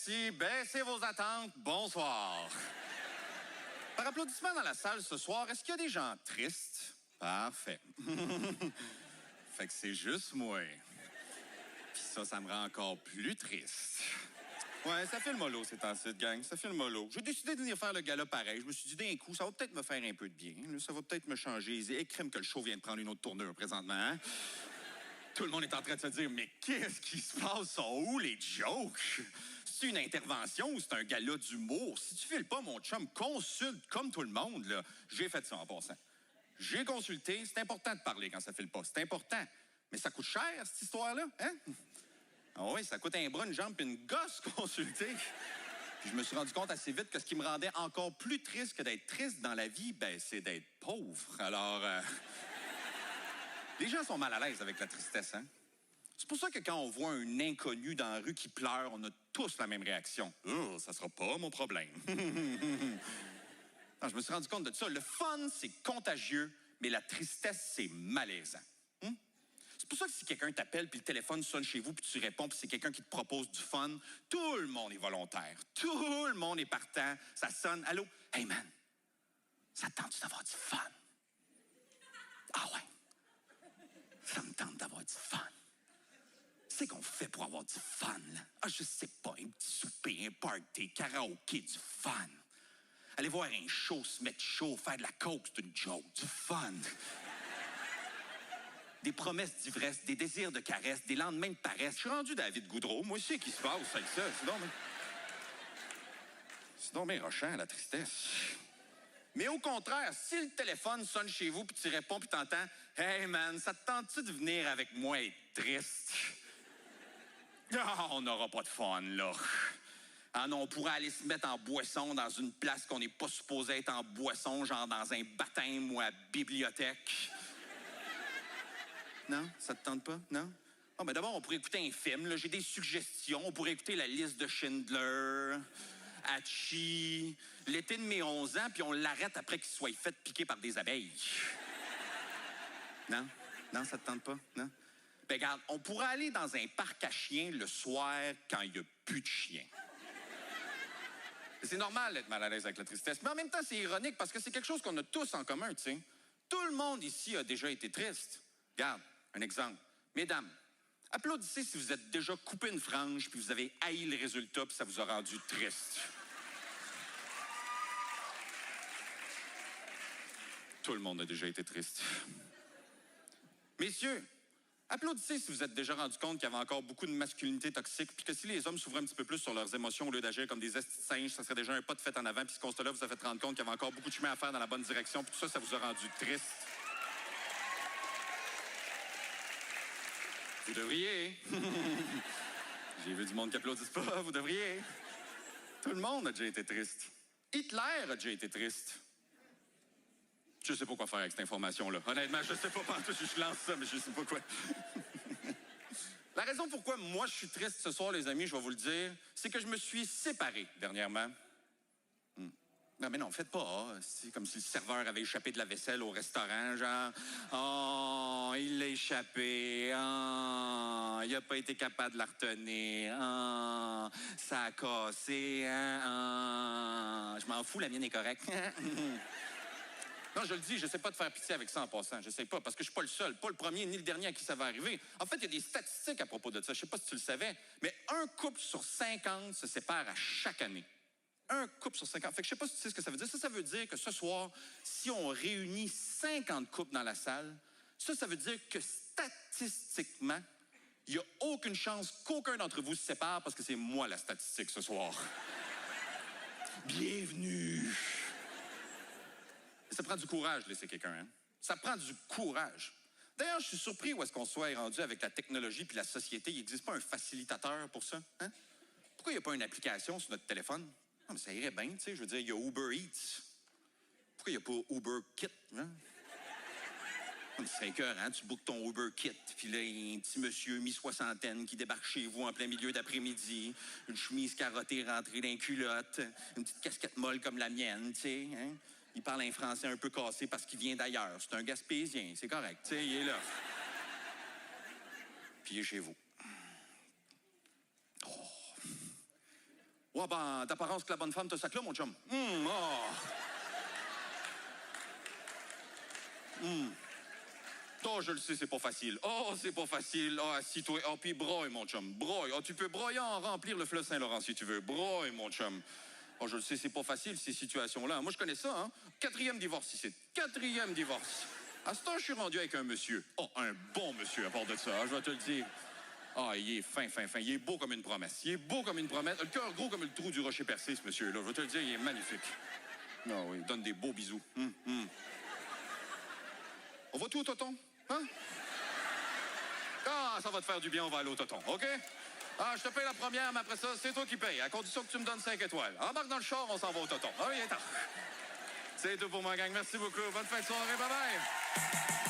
merci. Baissez vos attentes. Bonsoir. Par applaudissement dans la salle ce soir, est-ce qu'il y a des gens tristes? Parfait. Fait que c'est juste moi. Puis ça me rend encore plus triste. Ouais, ça fait le mollo, ces temps-ci, gang. Ça fait le mollo. J'ai décidé de venir faire le gala pareil. Je me suis dit, d'un coup, ça va peut-être me faire un peu de bien. Là, ça va peut-être me changer. Et crème que le show vient de prendre une autre tournure présentement. Hein? Tout le monde est en train de se dire, mais qu'est-ce qui se passe? Sont où les jokes? C'est une intervention ou c'est un gala d'humour? Si tu files pas, mon chum, consulte comme tout le monde. Là. J'ai fait ça en passant. J'ai consulté. C'est important de parler quand ça file pas. C'est important. Mais ça coûte cher, cette histoire-là. Hein? Ah oui, ça coûte un bras, une jambe et une gosse consulter. Puis je me suis rendu compte assez vite que ce qui me rendait encore plus triste que d'être triste dans la vie, ben, c'est d'être pauvre. Alors, les gens sont mal à l'aise avec la tristesse, hein? C'est pour ça que quand on voit un inconnu dans la rue qui pleure, on a tous la même réaction. Oh, ça sera pas mon problème. Non, je me suis rendu compte de ça. Le fun, c'est contagieux, mais la tristesse, c'est malaisant. C'est pour ça que si quelqu'un t'appelle, puis le téléphone sonne chez vous, puis tu réponds, puis c'est quelqu'un qui te propose du fun, tout le monde est volontaire. Tout le monde est partant. Ça sonne. Allô? Hey man, ça te tente d'avoir du fun? Ah ouais? Ça me tente d'avoir du fun. C'est qu'on fait pour avoir du fun, là? Ah, je sais pas, un petit souper, un party, karaoké, du fun. Aller voir un show, se mettre chaud, faire de la coke, c'est une joke, du fun. Des promesses d'ivresse, des désirs de caresse, des lendemains de paresse. Je suis rendu David Goudreau. Moi aussi, qui se passe avec ça? C'est donc bien rochant, la tristesse. Mais au contraire, si le téléphone sonne chez vous, puis tu réponds, puis t'entends « Hey man, ça te tente-tu de venir avec moi être triste? » Ah, on n'aura pas de fun, là. Ah non, on pourrait aller se mettre en boisson dans une place qu'on n'est pas supposé être en boisson, genre dans un baptême ou à la bibliothèque. Non? Ça te tente pas? Non? Oh, ben d'abord, on pourrait écouter un film. Là. J'ai des suggestions. On pourrait écouter La liste de Schindler, Hachi, L'été de mes 11 ans, puis on l'arrête après qu'il soit fait piquer par des abeilles. Non? Non, ça te tente pas? Non? Ben regarde, on pourrait aller dans un parc à chiens le soir quand il n'y a plus de chiens. C'est normal d'être mal à l'aise avec la tristesse, mais en même temps, c'est ironique parce que c'est quelque chose qu'on a tous en commun, tu sais. Tout le monde ici a déjà été triste. Regarde, un exemple. Mesdames, applaudissez si vous êtes déjà coupé une frange puis vous avez haï le résultat puis ça vous a rendu triste. Tout le monde a déjà été triste. Messieurs, applaudissez si vous êtes déjà rendu compte qu'il y avait encore beaucoup de masculinité toxique puis que si les hommes s'ouvraient un petit peu plus sur leurs émotions au lieu d'agir comme des estis de singes, ça serait déjà un pas de fait en avant puis ce constat-là vous a fait rendre compte qu'il y avait encore beaucoup de chemin à faire dans la bonne direction puis tout ça, ça vous a rendu triste. Vous devriez. J'ai vu du monde qui applaudisse pas. Vous devriez. Tout le monde a déjà été triste. Hitler a déjà été triste. Je sais pas quoi faire avec cette information-là. Honnêtement, je sais pas partout si je lance ça, mais je sais pas quoi. La raison pourquoi moi je suis triste ce soir, les amis, je vais vous le dire, c'est que je me suis séparé dernièrement. Non, mais non, faites pas. C'est comme si le serveur avait échappé de la vaisselle au restaurant, genre, oh, il l'a échappé, oh, il n'a pas été capable de la retenir, oh, ça a cassé, hein, oh. Je m'en fous, la mienne est correcte. Non, je le dis, je sais pas de faire pitié avec ça en passant. Je sais pas, parce que je suis pas le seul, pas le premier ni le dernier à qui ça va arriver. En fait, il y a des statistiques à propos de ça. Je sais pas si tu le savais, mais un couple sur 50 se sépare à chaque année. Un couple sur 50. Fait que je sais pas si tu sais ce que ça veut dire. Ça veut dire que ce soir, si on réunit 50 couples dans la salle, ça veut dire que statistiquement, il n'y a aucune chance qu'aucun d'entre vous se sépare parce que c'est moi la statistique ce soir. Bienvenue! Ça prend du courage de laisser quelqu'un, hein? Ça prend du courage. D'ailleurs, je suis surpris où est-ce qu'on soit rendu avec la technologie puis la société. Il n'existe pas un facilitateur pour ça, hein? Pourquoi il n'y a pas une application sur notre téléphone? Non, mais ça irait bien, tu sais. Je veux dire, il y a Uber Eats. Pourquoi il n'y a pas Uber Kit, hein? C'est écœurant, tu bookes ton Uber Kit, puis là, il y a un petit monsieur mi-soixantaine qui débarque chez vous en plein milieu d'après-midi, une chemise carottée rentrée dans une culotte, une petite casquette molle comme la mienne, tu sais, hein? Il parle un français un peu cassé parce qu'il vient d'ailleurs. C'est un Gaspésien, c'est correct, tu sais, il est là. Puis il est chez vous. Oh. Ouais, ben, d'apparence que la bonne femme te sac là, mon chum. Oh, je le sais, c'est pas facile. Oh, c'est pas facile. Oh, assis-toi. Oh, puis broye, mon chum. Broye. Oh, tu peux broyer en remplir le fleuve Saint-Laurent si tu veux. Broye, mon chum. Oh, je le sais, c'est pas facile, ces situations-là. Moi, je connais ça, hein. 4e divorce ici. 4e divorce. À ce temps, je suis rendu avec un monsieur. Oh, un bon monsieur à part de ça, hein, je vais te le dire. Ah, il est fin. Il est beau comme une promesse. Il est beau comme une promesse. Le cœur gros comme le trou du rocher percé, ce monsieur-là. Je vais te le dire, il est magnifique. Non, oui, il donne des beaux bisous. On va tout au tonton? Hein? Ah, ça va te faire du bien, on va aller au tonton, OK? Ah, je te paye la première, mais après ça, c'est toi qui payes, à condition que tu me donnes 5 étoiles. Embarque dans le char, on s'en va au tonton. Ah, viens, c'est tout pour moi, gang. Merci beaucoup. Bonne fin de soirée. Bye-bye.